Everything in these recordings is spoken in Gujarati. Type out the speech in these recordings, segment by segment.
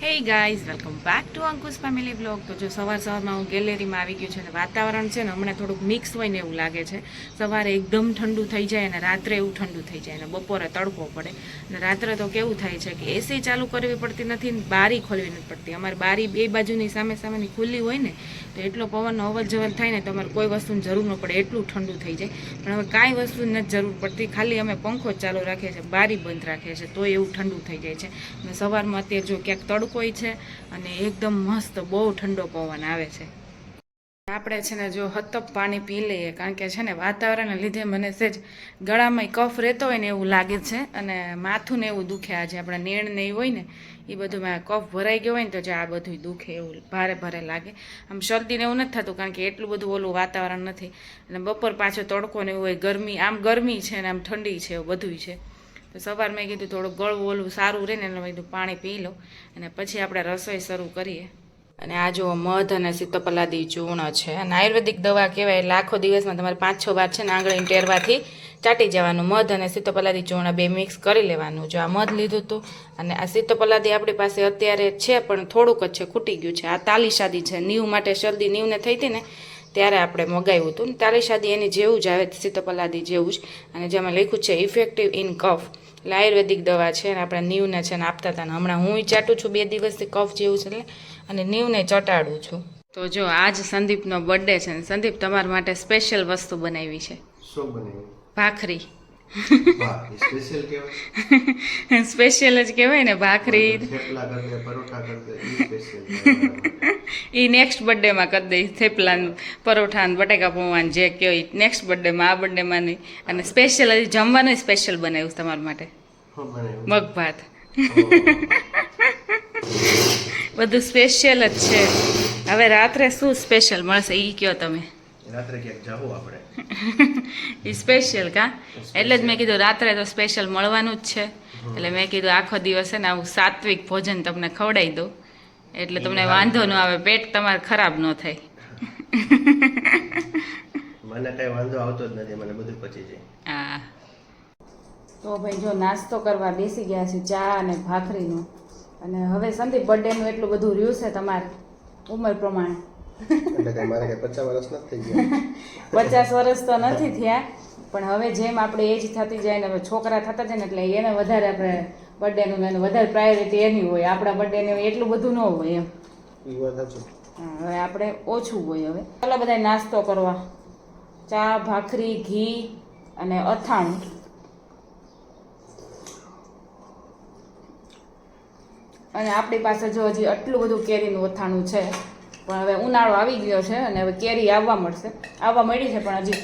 Hey guys welcome back to Ankush family blog. તો જો સવારમાં હું ગેલેરીમાં આવી ગયું છે અને વાતાવરણ છે ને હમણાં થોડુંક મિક્સ હોય ને એવું લાગે છે. સવારે એકદમ ઠંડુ થઈ જાય અને રાત્રે એવું ઠંડુ થઈ જાય અને બપોરે તડકો પડે. અને રાત્રે તો કેવું થાય છે કે એસી ચાલુ કરવી પડતી નથી ને બારી ખોલવી નથી પડતી. અમારી બારી બે બાજુની સામેની ખુલ્લી હોય ને તો એટલો પવનનો અવર જવર થાય ને તો અમારે કોઈ વસ્તુની જરૂર ન પડે, એટલું ઠંડુ થઈ જાય. પણ હવે કાંઈ વસ્તુની નથી જરૂર પડતી, ખાલી અમે પંખો જ ચાલુ રાખીએ છીએ, બારી બંધ રાખીએ છીએ તો એવું ઠંડુ થઈ જાય છે. અને સવારમાં અત્યારે જો ક્યાંક તડકોય છે અને એકદમ મસ્ત બહુ ઠંડો પવન આવે છે. આપણે છે ને જો હતપ પાણી પી લઈએ, કારણ કે છે ને વાતાવરણને લીધે મને સેજ ગળામાં કફ રહેતો હોય ને એવું લાગે છે અને માથું ને એવું દુખે. આજે આપણે નેણ ને એ હોય ને એ બધું કફ ભરાઈ ગયો હોય ને તો જે આ બધું દુખે, એવું ભારે ભારે લાગે. આમ શરદીને એવું નથી થતું કારણ કે એટલું બધું ઓલું વાતાવરણ નથી. અને બપોર પાછો તડકો ને એવું હોય, ગરમી આમ ગરમી છે ને આમ ઠંડી છે, એવું બધું છે. તો સવાર મેં કીધું થોડું ગળવું ઓલું સારું રહે ને એટલે મેં કીધું પાણી પી લો અને પછી આપણે રસોઈ શરૂ કરીએ. અને આ જો મધ અને સીતપલાદી ચૂર્ણ છે અને આયુર્વેદિક દવા કહેવાય. એટલે આખો દિવસમાં તમારે 5-6 વાર છે ને આંગળીને ટેરવાથી ચાટી જવાનું. મધ અને સીતપલાદી ચૂર્ણ બે મિક્સ કરી લેવાનું. જો આ મધ લીધું હતું અને આ સીતપલાદી આપણી પાસે અત્યારે છે પણ થોડુંક જ છે, ખૂટી ગયું છે. આ તાલીશાદી છે, નીવ માટે શરદી નીવને થઈ હતી ને ત્યારે આપણે મગાવ્યું હતું. તાલીશાદી એની જેવું જ આવે, સીતપલાદી જેવું જ. અને જેમાં લખ્યું છે ઇફેક્ટિવ ઇન કફ, એટલે આયુર્વેદિક દવા છે ને આપણે નીવને છે ને આપતા હતા ને હમણાં હું ચાટું છું 2 દિવસથી કફ જેવું છે એટલે, અને નીવને ચટાડું છું. તો જો આજ સંદીપનો બર્થડે છે ને સંદીપ તમારા માટે સ્પેશિયલ વસ્તુ બનાવી છે. શું બનાવ્યું? ભાખરી. વાહ, એ સ્પેશિયલ કહેવાય. સ્પેશિયલ જ કહેવાય ને ભાખરી. થેપલા કરી દે, પરોઠા કરી દે, એ સ્પેશિયલ. એ નેક્સ્ટ બર્થડેમાં કરી દઈશ. થેપલા પરોઠા બટાકા પૌવા જે કહો એ નેક્સ્ટ બર્થડેમાં, આ બર્થડેમાં નહીં. અને સ્પેશિયલ હજી જમવાનું સ્પેશિયલ બનાવ્યું તમારા માટે, મગ ભાત. બધું સ્પેશિયલ જ છે. હવે રાત્રે શું સ્પેશિયલ મળશે એ કહો તમે. રાત્રે ક્યાંક જાવું આપણે. એ સ્પેશિયલ કા, એટલે જ મેં કીધું રાત્રે તો સ્પેશિયલ મળવાનું જ છે. એટલે મેં કીધું આખો દિવસ છે ને આવું સાત્વિક ભોજન તમને ખવડાવી દઉં એટલે તમને વાંધો ન આવે, પેટ તમારે ખરાબ ન થાય. મને કઈ વાંધો આવતો જ નથી, મને બધું પચી જાય. હા. તો ભાઈ જો નાસ્તો કરવા બેસી ગયા છે, ચા અને ભાખરીનું. અને હવે સંદીપ બર્થડેનું એટલું બધું રહ્યું છે તમારે ઉંમર પ્રમાણે. એટલે કઈ મારે કઈ 50 વર્ષ નથી થઈ ગયા. 50 વર્ષ તો નથી થયા, પણ હવે જેમ આપણે એજ થતી જાય ને હવે છોકરા થતા જાય ને એટલે એને વધારે આપણે બર્થડેનું એને વધારે પ્રાયોરિટી એની હોય. આપણા બર્થડેને એટલું બધું ન હોય એમ. એ વાત સાચું. હવે આપણે ઓછું હોય. હવે ચાલો બધા નાસ્તો કરવા, ચા ભાખરી ઘી અને અથાણું. અને આપણી પાસે જો હજી આટલું બધું કેરીનું અથાણું છે, પણ હવે ઉનાળો આવી ગયો છે અને હવે કેરી આવવા મળી છે પણ હજી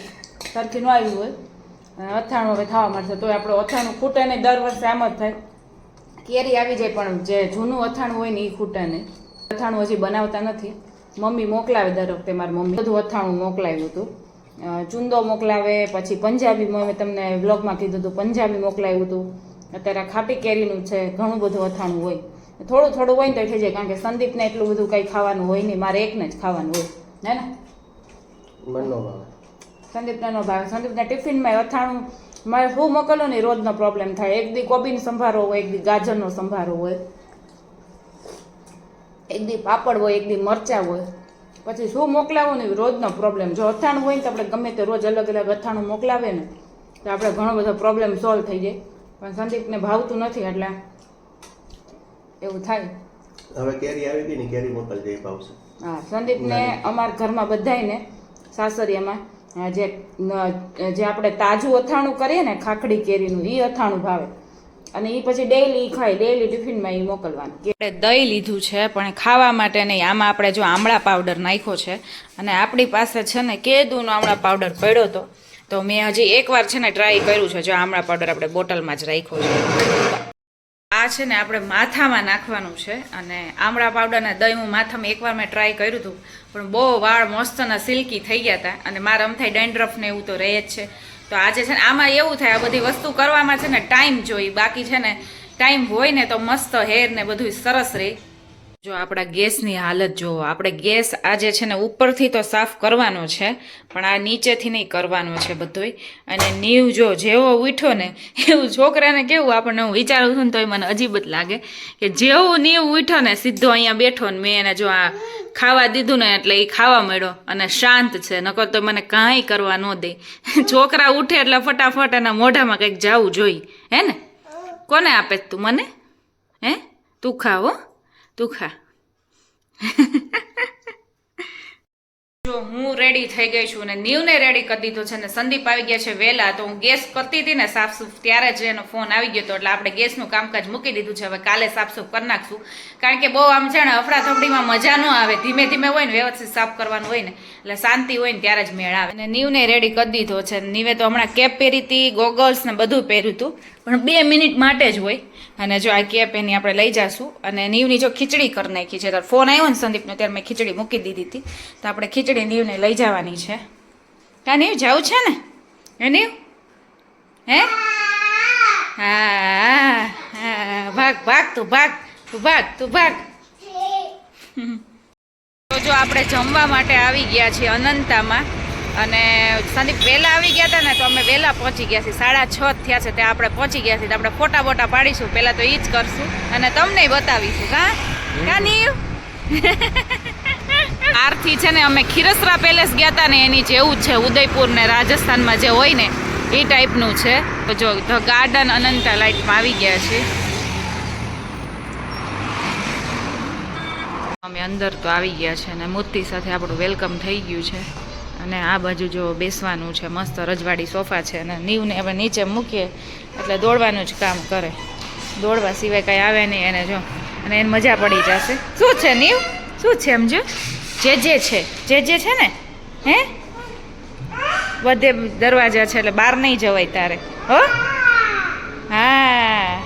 સરખી ન આવ્યું હોય. અને અથાણું હવે થવા મળશે તોય આપણું અથાણું ખૂટે નહીં. દર વર્ષે આમ જ થાય, કેરી આવી જાય પણ જે જૂનું અથાણું હોય ને એ ખૂટે નહીં. અથાણું હજી બનાવતા નથી, મમ્મી મોકલાવે દર વખતે. મારી મમ્મી બધું અથાણું મોકલાવ્યું હતું. ચુંદો મોકલાવે, પછી પંજાબી મેં તમને બ્લોગમાં કીધું હતું પંજાબી મોકલાવ્યું હતું. અત્યારે ખાટી કેરીનું છે, ઘણું બધું અથાણું હોય. થોડું થોડું હોય ને તો થઈ જાય, કારણ કે સંદીપને એટલું બધું કંઈ ખાવાનું હોય નહીં, મારે એકને જ ખાવાનું હોય હે ને. સંદીપને ન ભાવે. સંદીપને ટિફિનમાં અથાણું મારે શું મોકલો ને રોજનો પ્રોબ્લેમ થાય. એક દી કોબીનો સંભારો હોય, એક દી ગાજરનો સંભારો હોય, એક દી પાપડ હોય, એક દી મરચાં હોય. પછી શું મોકલાવું ને રોજનો પ્રોબ્લેમ. જો અથાણું હોય ને તો આપણે ગમે તે રોજ અલગ અલગ અથાણું મોકલાવે ને તો આપણે ઘણો બધો પ્રોબ્લેમ સોલ્વ થઈ જાય. પણ સંદીપને ભાવતું નથી એટલે એવું થાય. હવે કેરી આવી ગઈ ને, કેરી મોકલજે, એ ભાવશે. હા, સંદીપને અમારા ઘરમાં બધાયને સાસરિયામાં જે આપણે તાજું અથાણું કરીએ ને ખાખડી કેરીનું, એ અથાણું ભાવે. અને એ પછી ડેઈલી ખાય, ડેઈલી ટિફિનમાં એ મોકલવાનું. આપણે દહીં લીધું છે પણ ખાવા માટે નહીં. આમાં આપણે જો આમળા પાવડર નાખ્યો છે અને આપણી પાસે છે ને કેદુનો આમળા પાવડર પડ્યો હતો તો મેં હજી એકવાર છે ને ટ્રાય કર્યું છે. જો આમળા પાવડર આપણે બોટલમાં જ રાખ્યો છે. આ છે ને આપણે માથામાં નાખવાનું છે. અને આમળા પાવડરના દહીં હું માથામાં એકવાર મેં ટ્રાય કર્યું હતું પણ બહુ વાળ મસ્તના સિલ્કી થઈ ગયા હતા. અને મારા આમ થાય ડેન્ડ્રફ ને એવું તો રહે જ છે. તો આજે છે ને આમાં એવું થાય, આ બધી વસ્તુ કરવામાં છે ને ટાઈમ જોઈએ. બાકી છે ને ટાઈમ હોય ને તો મસ્ત હેર ને બધું સરસ રહે. જો આપણા ગેસની હાલત જુઓ, આપણે ગેસ આજે છે ને ઉપરથી તો સાફ કરવાનો છે, પણ આ નીચેથી નહીં કરવાનો છે બધોય. અને નીવ જો જેવો ઉઠ્યો ને એવું છોકરાને કેવું આપણને હું વિચારું છું ને તોય મને અજીબ જ લાગે કે જેવું નીવ ઉઠ્યો ને સીધો અહીંયા બેઠો ને મેં એને જો આ ખાવા દીધું ને એટલે એ ખાવા મળ્યો અને શાંત છે, નકર તો મને કાંઈ કરવા ન દે. છોકરા ઉઠે એટલે ફટાફટ એના મોઢામાં કંઈક જાવું જોઈએ, હે ને? કોને આપે તું મને? હે તું ખા હો, તું ખા. જો હું રેડી થઈ ગઈ છું અને નીવને રેડી કરી દીધો છે ને સંદીપ આવી ગયા છે વહેલા. તો હું ગેસ કરતી હતી ને સાફસૂફ ત્યારે જ એનો ફોન આવી ગયો હતો, એટલે આપણે ગેસનું કામકાજ મૂકી દીધું છે. હવે કાલે સાફસૂફ કરી નાખશું, કારણ કે બહુ આમ છે ને અફડાથફડીમાં મજા ન આવે. ધીમે ધીમે હોય ને વ્યવસ્થિત સાફ કરવાનું હોય ને એટલે શાંતિ હોય ને ત્યારે જ મેળ આવે. અને નીવને રેડી કરી દીધો છે. નીવે તો હમણાં કેપ પહેરી હતી, ગોગલ્સ ને બધું પહેર્યું હતું, પણ 2 મિનિટ માટે જ હોય. અને જો આ કેપ એની આપણે લઈ જઈશું. અને નીવની જો ખીચડી કરી નાખી છે, ત્યારે ફોન આવ્યો ને સંદીપનો ત્યારે મેં ખીચડી મૂકી દીધી હતી, તો આપણે ખીચડી નીવને લઈ જવાની છે. હા નીવ જવું છે ને? હે નીવ? હે હા હા, ભાગ ભાગ તું ભાગ, તું ભાગ, તું ભાગ. તો જો આપણે જમવા માટે આવી ગયા છીએ અનંતામાં. અને સંદીપ વહેલા આવી ગયા હતા ને તો અમે વહેલા પહોંચી ગયા છીએ, 6:30 થયા છે ત્યાં આપણે પહોંચી ગયા છીએ. તો આપણે ફોટા બોટા પાડીશું, પહેલાં તો એ જ કરશું અને તમને બતાવીશું. કા નીવ? આરથી છે ને અમે ખીરસરા પેલેસ ગયા હતા ને એની જેવું જ છે, ઉદયપુર ને રાજસ્થાનમાં જે હોય ને એ ટાઈપનું છે. તો જો ધ ગાર્ડન અનંતા લાઇટમાં આવી ગયા છીએ અમે. અંદર તો આવી ગયા છે અને મૂર્તિ સાથે આપણું વેલકમ થઈ ગયું છે. અને આ બાજુ જો બેસવાનું છે, મસ્ત રજવાડી સોફા છે. અને નીવને આપણે નીચે મૂકીએ એટલે દોડવાનું જ કામ કરે, દોડવા સિવાય કાંઈ આવે નહીં એને. જો અને એને મજા પડી જશે. શું છે નીવ? શું છે એમ? જો જે છે ને, હે બધે દરવાજા છે એટલે બહાર નહીં જવાય તારે, હો? હા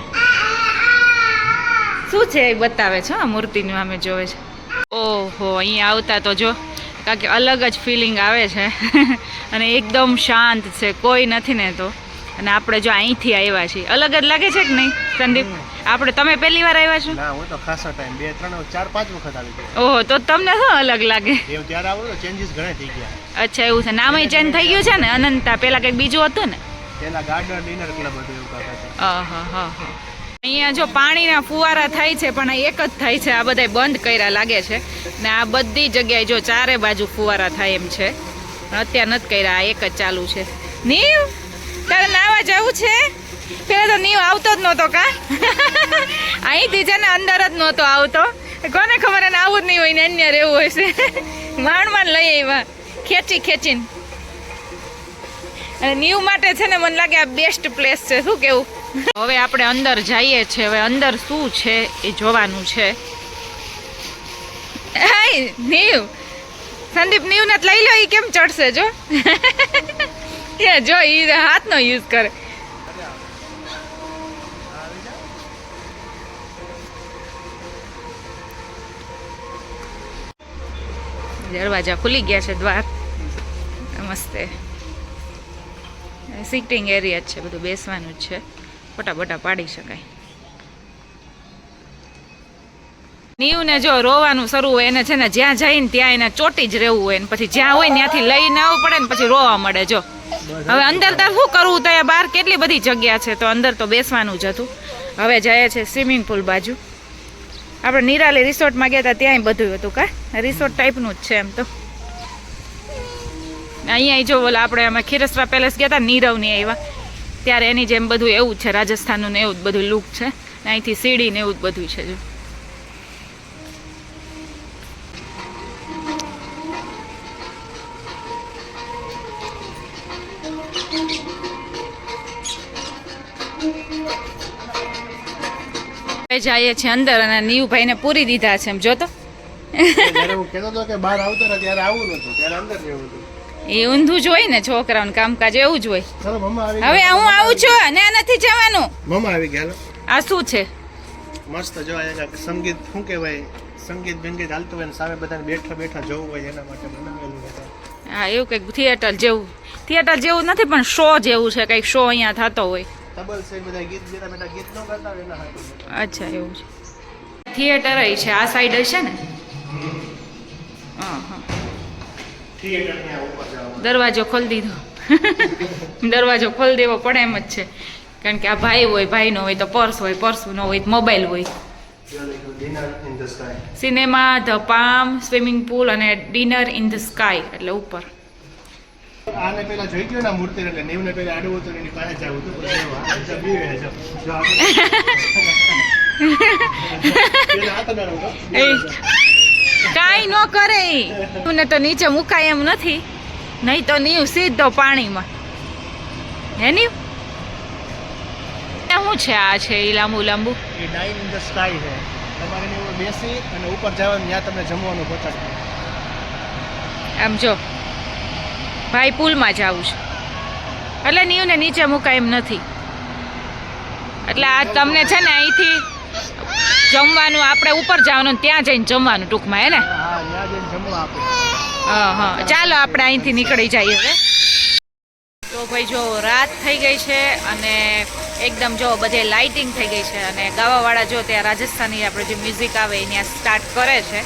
શું છે એ બતાવે છે, મૂર્તિનું આમે જોવે છે. ઓહો, અહીંયા આવતા તો જો કારણ કે અલગ જ ફિલિંગ આવે છે. અને એકદમ શાંત છે, કોઈ નથી ને તો. અને આપણે જો અહીંથી આવ્યા છીએ, અલગ જ લાગે છે કે નહીં સંદીપ? આપણે તમે પહેલી વાર આવ્યા છો? ના, હું તો ખાસા ટાઈમ 2, 3, 4, 5 વખત આવી ગયો. ઓહો, તો તમને શું અલગ લાગે? એવું ત્યારે આવું તો ચેન્જીસ ઘણા થઈ ગયા. અચ્છા એવું છે, નામય ચેન્જ થઈ ગયું છે ને અનંતા, પેલા કંઈક બીજું હતું ને? પેલા ગાર્ડન ડિનર ક્લબ હતું એવું કાંઈક. હા. અહીંયા જો પાણીના ફુવારા થાય છે, પણ એક જ થાય છે, આ બધા બંધ કર્યા લાગે છે. ને આ બધી જગ્યાએ જો ચારે બાજુ ફુવારા થાય એમ છે, પણ અત્યારે નથી કર્યા, આ એક જ ચાલુ છે. નીવ તારે નાવા જવું છે? પેલા તો નીવ આવતો જ નહોતો, કા? અહીંથી છે ને અંદર જ નહોતો આવતો. કોને ખબર એને આવું જ નહીં હોય ને અન્ય રહેવું હોય છે. માંડ લઈ આવ્યા ખેંચીને. અને નીવ માટે છે ને મને લાગે આ બેસ્ટ પ્લેસ છે. શું કેવું? હવે આપણે અંદર જઈએ છીએ. હવે અંદર શું છે એ જોવાનું છે. હાય નીવ, સંદીપ નીવને લઈ લો, એ કેમ ચડશે? જો જો એ હાથનો યુઝ કરે. દરવાજા ખુલી ગયા છે, દ્વાર મસ્તે. સિટિંગ એરિયા જ છે, બધું બેસવાનું જ છે, ફોટા બોટા પાડી શકાય. નીવને જો રોવાનું શરૂ હોય એને છે ને જ્યાં જઈને ત્યાં એને ચોટી જ રહેવું હોય ને પછી જ્યાં હોય ત્યાંથી લઈને આવવું પડે ને પછી રોવા મળે. જો હવે અંદર તાર શું કરવું? તો બહાર કેટલી બધી જગ્યા છે, તો અંદર તો બેસવાનું જ હતું. હવે જાય છે સ્વિમિંગ પુલ બાજુ. આપણે નિરાલી રિસોર્ટમાં ગયા હતા ત્યાંય બધું હતું, કા રિસોર્ટ ટાઈપનું જ છે એમ તો. અહીંયા જો બોલા આપણે અમે ખીરસરા પેલેસ ગયા હતા નીરવની આવ્યા ત્યારે એની જેમ બધું એવું જ છે, રાજસ્થાનનું ને એવું જ બધું લુક છે. અહીંથી સીડી ને એવું જ બધું છે. જો જઈએ છીએ અંદર અને નીવભાઈને પૂરી દીધા છે એમ. જો તો જ્યારે હું કહેતો હતો કે બહાર આવતો ને ત્યારે આવું નતું, ત્યારે અંદર રહેવું હતું. એ ઊંધું જ હોય ને, છોકરાઓનું કામકાજ એવું જ હોય. ચાલો મમ્મા આવી હવે હું આવું છું ને નથી જવાનું. મમ્મા આવી ગયા. આ શું છે? મસ્ત જો આ સંગીત શું કહેવાય, સંગીત બંગીત હાલતું હોય ને સામે બધાને બેઠા જોવું હોય એના માટે બનાવેલું છે. હા એવું કંઈક થિયેટર જેવું નથી પણ શો જેવું છે, કંઈક શો અહીંયા થતો હોય. તબલ છે, બધા ગીત બેઠા ગીત ન ગાતા હોય એના હાટુ. અચ્છા એવું છે. થિયેટર છે આ સાઈડ હશે ને. હા હા, થિયેટરની આ ઉપર જવાનું. દરવાજો ખોલી દીધો. દરવાજો ખોલી દેવો પડે એમ જ છે, કારણ કે આ ભાઈ હોય, ભાઈનો હોય તો પર્સ હોય, પર્સનો હોય તો મોબાઈલ હોય. Dinner in the sky. Cinema, the palm, swimming pool અને ડિનર ઇન ધ સ્કાય એટલે ઉપર. આને પેલા જોઈ ગયો ને મૂર્તિ એટલે નીવને પેલા આડવું હતું એની પાસે જવું હતું પણ જો બીવે છે જો આપણે પેલા હાથ અડાડો એ કાંઈ ન કરે મને તો નીચે મુકાય એમ નથી, નહીં તો નીવ સીધો પાણીમાં. હે નીવ શું છે આ છે એ લાંબુ લાંબુ? એ ડાઇન ઇન ધ સ્કાય છે. તમારે એની ઉપર બેસી અને ઉપર જવાનું ત્યાં તમને જમવાનું પહોંચાડે. આમ જો ભાઈ પુલમાં જવું છે એટલે નીવને નીચે મુકાય એમ નથી. એટલે આ તમને છે ને અહીંથી જમવાનું આપણે ઉપર જવાનું ને ત્યાં જઈને જમવાનું ટૂંકમાં હે ને. હા ત્યાં જઈને જમવા આપે. હા હા, ચાલો આપણે અહીંથી નીકળી જઈએ હવે. તો ભાઈ જો રાત થઈ ગઈ છે અને એકદમ જો બધે લાઇટિંગ થઈ ગઈ છે અને ગાવાવાળા જો ત્યાં રાજસ્થાની આપણે જે મ્યુઝિક આવે એ ત્યાં સ્ટાર્ટ કરે છે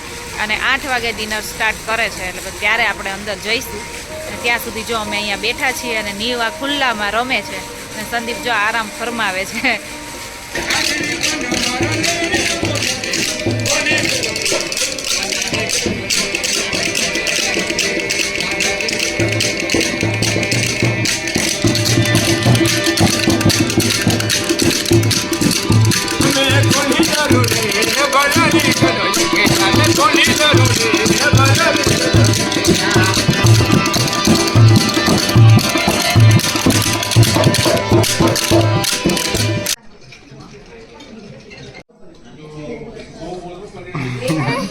અને 8 વાગે ડિનર સ્ટાર્ટ કરે છે એટલે પછી ત્યારે આપણે અંદર જઈશું. અને ત્યાં સુધી જો અમે અહીંયા બેઠા છીએ અને નીવ આ ખુલ્લામાં રમે છે અને સંદીપ જો આરામ ફરમાવે છે.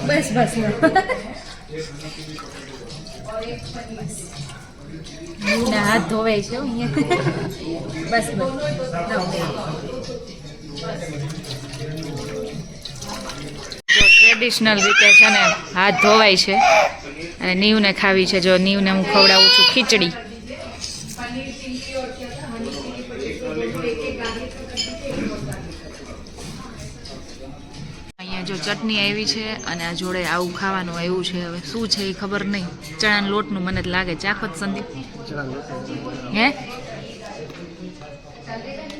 બસ બસ હાથ ધોવાય છે બસ ટ્રેડિશનલ રીતે છે ને હાથ ધોવાય છે અને નીવને ખાવી છે. જો નીવને હું ખવડાવું છું ખીચડી. અહીંયા જો ચટણી આવી છે અને આ જોડે આવું ખાવાનું આવ્યું છે. હવે શું છે એ ખબર નહીં. ચણાના લોટનું મને જ લાગે. ચાખો જ સંદીપ? હે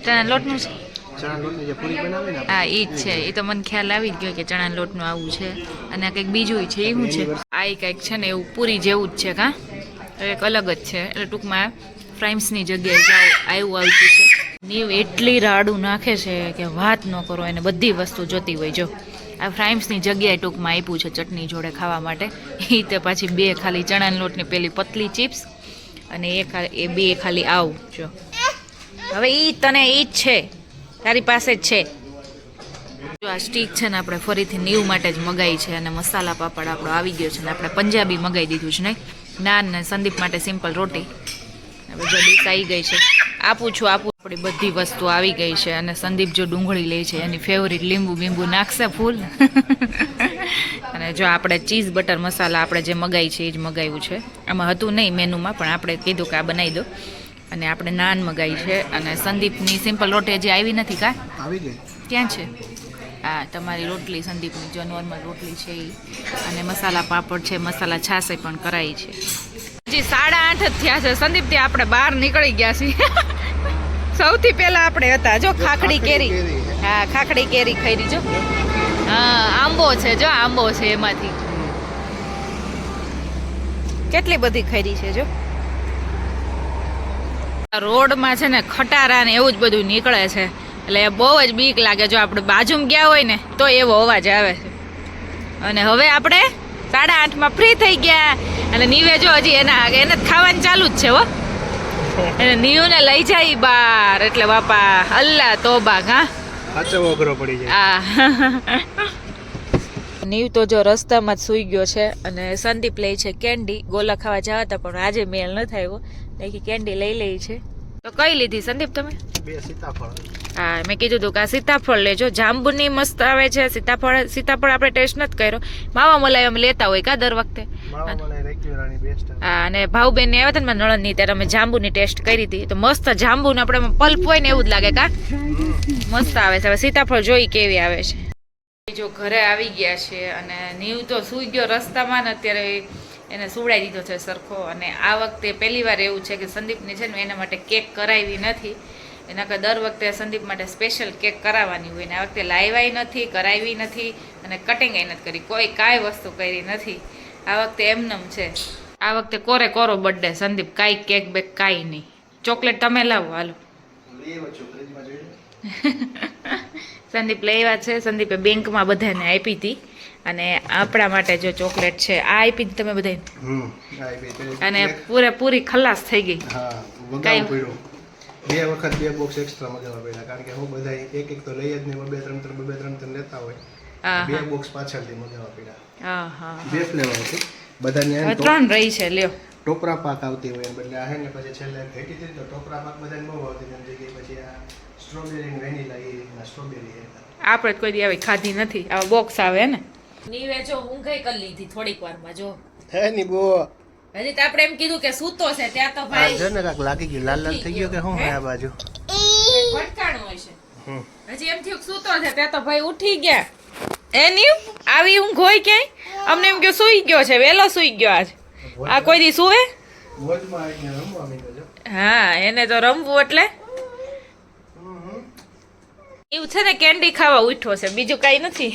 ચણાના લોટનું છે? હા એ જ છે. એ તો મને ખ્યાલ આવી જ ગયો કે ચણાના લોટનું આવું છે અને આ કંઈક બીજું છે. એ શું છે? આ કંઈક છે ને એવું પૂરી જેવું જ છે. કાં એક અલગ જ છે. એટલે ટૂંકમાં ફ્રાઈમ્સની જગ્યાએ આવું આવતું છે. નીવ એટલી રાડું નાખે છે કે વાત ન કરો. એને બધી વસ્તુ જોતી હોય. જો આ ફ્રાઈમ્સની જગ્યાએ ટૂંકમાં આપ્યું છે ચટણી જોડે ખાવા માટે. એ તે પાછી 2 ખાલી ચણાના લોટની પેલી પતલી ચિપ્સ અને એ 2 ખાલી આવું. જો હવે એ તને એ જ છે, તારી પાસે જ છે. જો આ સ્ટીક છે ને આપણે ફરીથી નીવ માટે જ મગાઈ છે અને મસાલા પાપડ આપણો આવી ગયો છે ને આપણે પંજાબી મગાઈ દીધું છે નહીં. નાન ને સંદીપ માટે સિમ્પલ રોટી. હવે જો ડીશ આવી ગઈ છે. આપું આપણી બધી વસ્તુ આવી ગઈ છે અને સંદીપ જો ડુંગળી લે છે એની ફેવરિટ લીંબુ બીંબુ નાખશે ફૂલ. અને જો આપણે ચીઝ બટર મસાલા આપણે જે મગાઈ છે એ જ મગાવ્યું છે. આમાં હતું નહીં મેનુમાં પણ આપણે કીધું કે આ બનાવી દો. અને આપણે નાન મગાઈ છે અને સંદીપની સિમ્પલ રોટી હજી આવી નથી. કા આવી ગઈ? ક્યાં છે? હા તમારી રોટલી સંદીપની જો નોર્મલ રોટલી છે એ અને મસાલા પાપડ છે, મસાલા છાશે પણ કરાઈ છે. હજી 8:30 જ થયા છે સંદીપ. ત્યાં આપણે બહાર નીકળી ગયા છીએ. સૌથી પહેલા આપણે હતા જો ખાખડી કેરી. હા ખાખડી કેરી ખાઈ જો. હા આંબો છે જો, આંબો છે એમાંથી કેટલી બધી ખાઈ છે જો. રોડમાં છે ને ખટારા ને એવું જ બધું નીકળે છે એટલે બહુ જ બીક લાગે. જો આપણે બાજુમાં ગયા હોય ને તો એવો અવાજ આવે છે. અને હવે આપણે 8:30 ફ્રી થઈ ગયા અને નીવે જો હજી એને ખાવાનું ચાલુ જ છે હો. એને નીવને લઈ જાય બહાર એટલે બાપા અલ્લાહ તોબા. હા સાચો ઓઘરો પડી જાય. નીવ તો જો રસ્તામાં જ સૂઈ ગયો છે અને સંદીપ લે છે કેન્ડી. ગોલા ખાવા જવા હતા પણ આજે મેળ ન થયો. કેન્ડી લઈ લે છે. તો કઈ લીધી સંદીપ તમે? 2 સીતાફળ. હા મેં કીધું હતું કે આ સીતાફળ લેજો. જાંબુની મસ્ત આવે છે. સીતાફળ આપણે ટેસ્ટ નથી કર્યો. માવા મલાઈ અમે લેતા હોય કા દર વખતે. હા અને ભાવબેન ને આવ્યા હતા ને નળનની ત્યારે અમે જાંબુની ટેસ્ટ કરી હતી તો મસ્ત જાંબુ ને આપણે પલ્પ હોય ને એવું જ લાગે કા મસ્ત આવે છે. હવે સીતાફળ જોઈ કેવી આવે છે. જો ઘરે આવી ગયા છે અને નીવ તો સૂઈ ગયો રસ્તામાં ને અત્યારે એને સુવડાવી દીધો છે સરખો. અને આ વખતે પહેલી વાર એવું છે કે સંદીપને છે ને એના માટે કેક કરાવી નથી. એના કે દર વખતે સંદીપ માટે સ્પેશિયલ કેક કરાવવાની હોય ને આ વખતે લાવ્યા નથી, કરાવી નથી અને કટિંગ નથી કરી, કોઈ કાંઈ વસ્તુ કરી નથી. આ વખતે એમનેમ છે. આ વખતે કોરે કોરો બર્થડે સંદીપ, કાંઈ કેક બેક કાંઈ નહીં. ચોકલેટ તમે લાવો હાલો. સંદીપ લેવા છે. સંદીપે બેંકમાં બધાને આપી હતી અને આપણા માટે જો ચોકલેટ છે આ આપી હતી તમે બધાને. અને પૂરેપૂરી ખલાસ થઈ ગઈ. બે વખત 2 બોક્સ એક્સ્ટ્રા મગાવવા પડ્યા કારણ કે હું બધા એક તો લઈ જ નહીં, 2-3 લેતા હોય. 2 બોક્સ પાછળથી મગાવવા પડ્યા. હા 2 ફ્લેવર હતી બધાની. 3 રહી છે લ્યો. ટોપરા પાક આવતી હોય એમ બદલે આ હે ને પછી છેલ્લે ઘટી હતી તો ટોપરા પાક બધાને બહુ આવતી એમ જગ્યાએ પછી આ સ્ટ્રોબેરી ને વેનીલા એ રીતના સ્ટ્રોબેરી આપણે કોઈ દી આવી ખાધી નથી. આવા બોક્સ આવે ને. નીવે જો ઊંઘાઈ કરી લીધી થોડીક વારમાં જો. હે ની બો હજી તો આપણે એમ કીધું કે સૂતો છે ત્યાં તો ભાઈ જો ને કાક લાગી ગયું, લાલ લાલ થઈ ગયો કે હું હે આ બાજુ ભટકાણું હશે. હજી એમ થયું કે સૂતો છે ત્યાં તો ભાઈ ઉઠી ગયા. એ નીવ આવી ઊંઘ હોય ક્યાંય? અમને એમ કે સૂઈ ગયો છે, વેલો સૂઈ ગયો આજ. આ કોઈ દી સુવે? મોજમાં આવીને રમવા માંડ્યો જો. હા એને તો રમવું એટલે એવું છે ને. કેન્ડી ખાવા ઉઠ્યો છે, બીજું કઈ નથી.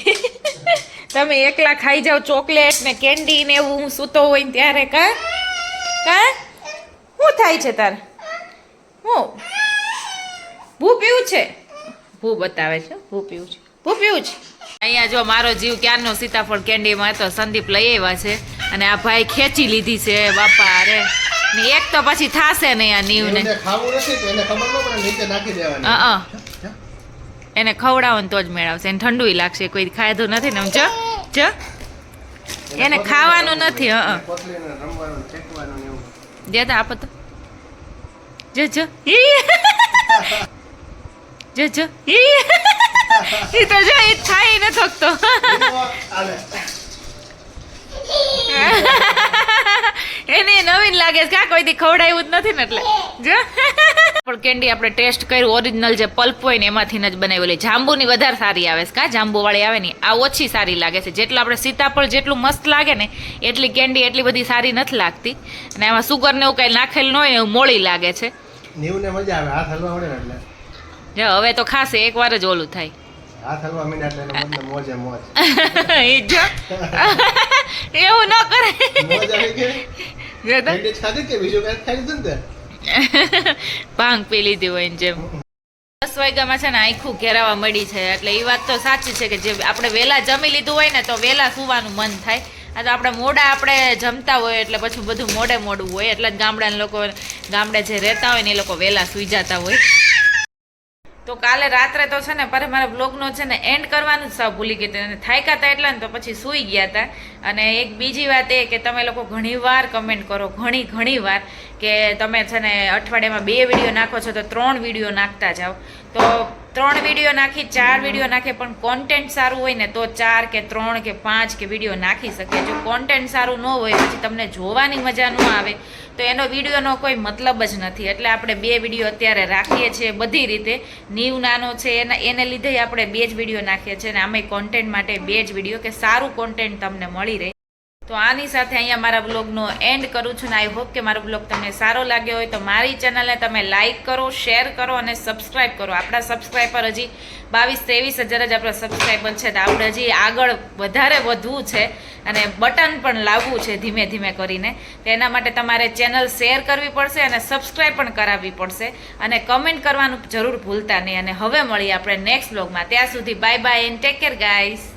તમે એકલા ખાઈ જાવ ચોકલેટ ને કેન્ડી ને એવું. હું સૂતો હોય ને ત્યારે કા કા શું થાય છે તારે? હું ભૂ પીવું છે? ભૂ બતાવે છે ભૂ પીવું છે, ભૂ પીવું છે. અહીંયા જો મારો જીવ ક્યારનો સીતાફળ કેન્ડીમાં હતો સંદીપ લઈ આવ્યા છે અને આ ભાઈ ખેંચી લીધી છે બાપા. અરે ને એક તો પછી થાશે નહીં આ નીવને. ખાવું નથી તો એને ખબર ન પડે નીચે નાખી દેવાની. એને ખવડાવો ને તો જ મેળવશે. એને ઠંડુય લાગશે, કોઈ ખાધું નથી ને. જો જો એને ખાવાનું નથી. દેતા આપો તો. જો જો જો જો ઈ તો જો ઈ થાય ન થકતો. એને નવીન લાગે છે કા કોઈ દી ખવડાવ્યું જ નથી ને એટલે. જો પણ કેન્ડી આપણે ટેસ્ટ કર્યું ઓરિજિનલ જે પલ્પ હોય ને એમાંથી જ બનાવેલી. જાંબુની વધારે સારી આવે છે કા, જાંબુ વાળી આવે ને આ ઓછી સારી લાગે છે. જેટલું આપણે સીતાફળ જેટલું મસ્ત લાગે ને એટલી કેન્ડી એટલી બધી સારી નથી લાગતી. અને એમાં સુગર ને એવું કઈ નાખેલું ન હોય ને એવું મોળી લાગે છે. નીવને મજા આવે હાથ હલવા મળે એટલે. જો હવે તો ખાસે એકવાર જ ઓલું થાય. હાથ હલવા મીંડા એટલે એનો મતલબ મોજે મોજ. એ જો એવું ન કરે. મોજ આવી ગઈ. કેન્ડી ખાધી કે બીજું કઈ ખાઈ લીધું ને? ભાંગ પી લીધી હોય ને જેમ. 10 વાગ્યામાં છે ને આખું ઘેરાવા મળી છે એટલે એ વાત તો સાચી છે કે જે આપણે વહેલા જમી લીધું હોય ને તો વહેલા સુવાનું મન થાય. આ તો આપણે મોડા આપણે જમતા હોય એટલે પછી બધું મોડું હોય એટલે જ ગામડાના લોકો ગામડે જે રહેતા હોય ને એ લોકો વહેલા સૂઈ જતા હોય. તો કાલે રાત્રે તો છે ને મારા બ્લોગનો છે ને એન્ડ કરવાનું જ સાવ ભૂલી ગઈ હતી અને થાક્યા હતા એટલે ને તો પછી સૂઈ ગયા હતા. અને એક બીજી વાત એ કે તમે લોકો ઘણીવાર કમેન્ટ કરો ઘણી વાર કે તમે છે ને અઠવાડિયામાં 2 વિડીયો નાખો છો તો 3 વિડીયો નાખતા જાઓ. તો 3 વિડીયો નાખી 4 વિડીયો નાખે પણ કોન્ટેન્ટ સારું હોય ને તો 4 કે 3 કે 5 કે વિડીયો નાખી શકે. જો કોન્ટેન્ટ સારું ન હોય પછી તમને જોવાની મજા ન આવે તો એનો વિડીયોનો કોઈ મતલબ જ નથી. એટલે આપણે 2 વિડીયો અત્યારે રાખીએ છીએ બધી રીતે. નીવ નાનો છે એને લીધે આપણે 2 જ વિડીયો નાખીએ છીએ અને આમે કોન્ટેન્ટ માટે 2 જ વિડીયો કે સારું કોન્ટેન્ટ તમને મળી રહે. તો આની સાથે અહીંયા મારા બ્લોગનો એન્ડ કરું છું ને આઈ હોપ કે મારો બ્લોગ તમને સારો લાગ્યો હોય તો મારી ચેનલને તમે લાઇક કરો, શેર કરો અને સબસ્ક્રાઈબ કરો. આપણા સબસ્ક્રાઈબર હજી 22-23 હજાર જ આપણા સબસ્ક્રાઈબર છે તો આપણે હજી આગળ વધારે વધવું છે અને બટન પણ લાવવું છે ધીમે ધીમે કરીને. તો એના માટે તમારે ચેનલ શેર કરવી પડશે અને સબસ્ક્રાઈબ પણ કરાવવી પડશે અને કમેન્ટ કરવાનું જરૂર ભૂલતા નહીં. અને હવે મળીએ આપણે નેક્સ્ટ બ્લોગમાં. ત્યાં સુધી bye bye and take care guys.